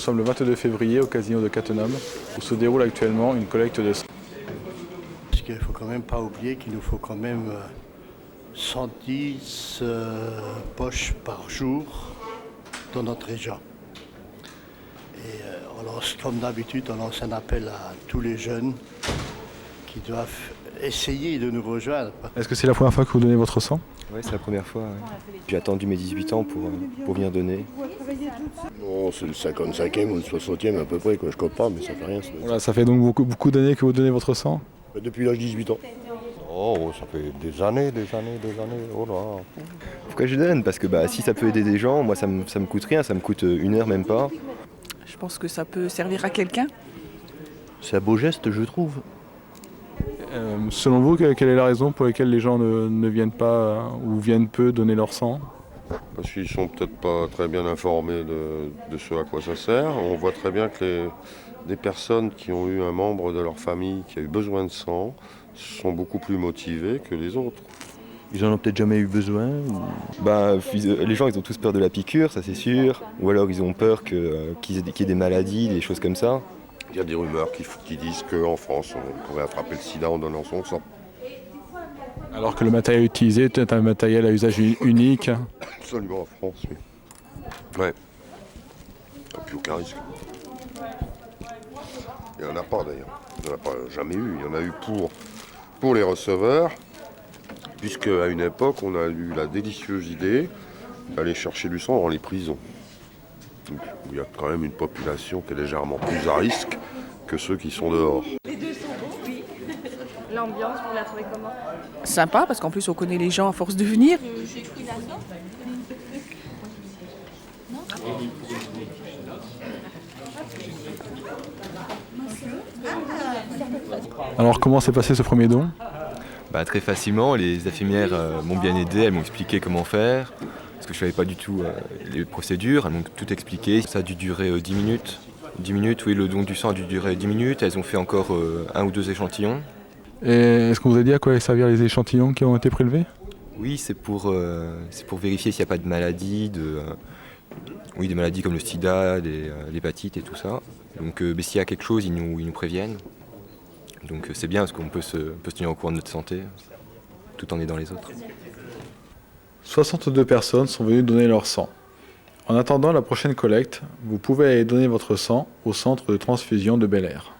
sommes le 22 février au casino de Cattenom, où se déroule actuellement une collecte de sang. Parce qu'il ne faut quand même pas oublier qu'il nous faut quand même 110 poches par jour dans notre région. Et comme d'habitude, on lance un appel à tous les jeunes qui doivent essayer de nous rejoindre. Est-ce que c'est la première fois que vous donnez votre sang? Oui, c'est la première fois. Ouais. J'ai attendu mes 18 ans pour venir donner. Non, c'est le 55e ou le 60e à peu près, quoi. Je compte pas, mais ça fait rien. Voilà, ça fait donc beaucoup d'années que vous donnez votre sang? Depuis l'âge de 18 ans. Oh, ça fait des années. Oh là. Pourquoi je donne? Parce que si ça peut aider des gens, moi ça me coûte rien, ça me coûte 1 heure même pas. Je pense que ça peut servir à quelqu'un. C'est un beau geste, je trouve. Selon vous, quelle est la raison pour laquelle les gens ne viennent pas ou viennent peu donner leur sang? Parce qu'ils sont peut-être pas très bien informés de ce à quoi ça sert. On voit très bien que des personnes qui ont eu un membre de leur famille qui a eu besoin de sang sont beaucoup plus motivées que les autres. Ils en ont peut-être jamais eu besoin. Les gens ils ont tous peur de la piqûre, ça c'est sûr. Ou alors ils ont peur qu'il y ait des maladies, des choses comme ça. Il y a des rumeurs qui disent qu'en France, on pourrait attraper le sida en donnant son sang. Alors que le matériel utilisé est un matériel à usage unique. Absolument en France, oui. Ouais. Il n'y a plus aucun risque. Il n'y en a pas d'ailleurs. Il n'y en a pas jamais eu. Il y en a eu pour les receveurs, puisque à une époque, on a eu la délicieuse idée d'aller chercher du sang dans les prisons. Donc, il y a quand même une population qui est légèrement plus à risque que ceux qui sont dehors. Les deux sont bons, oui. L'ambiance, vous la trouvez comment? Sympa, parce qu'en plus on connaît les gens à force de venir. J'ai pris la sorte. Alors comment s'est passé ce premier don? Très facilement, les infirmières m'ont bien aidé, elles m'ont expliqué comment faire. Parce que je ne savais pas du tout les procédures, elles m'ont tout expliqué. Ça a dû durer 10 minutes. 10 minutes, oui, le don du sang a dû durer 10 minutes. Elles ont fait encore 1 ou 2 échantillons. Et est-ce qu'on vous a dit à quoi allaient servir les échantillons qui ont été prélevés? Oui, c'est pour vérifier s'il n'y a pas de maladies, des maladies comme le sida, l'hépatite et tout ça. Donc s'il y a quelque chose, ils nous préviennent. Donc c'est bien parce qu'on peut se tenir au courant de notre santé tout en aidant les autres. 62 personnes sont venues donner leur sang. En attendant la prochaine collecte, vous pouvez aller donner votre sang au centre de transfusion de Bel Air.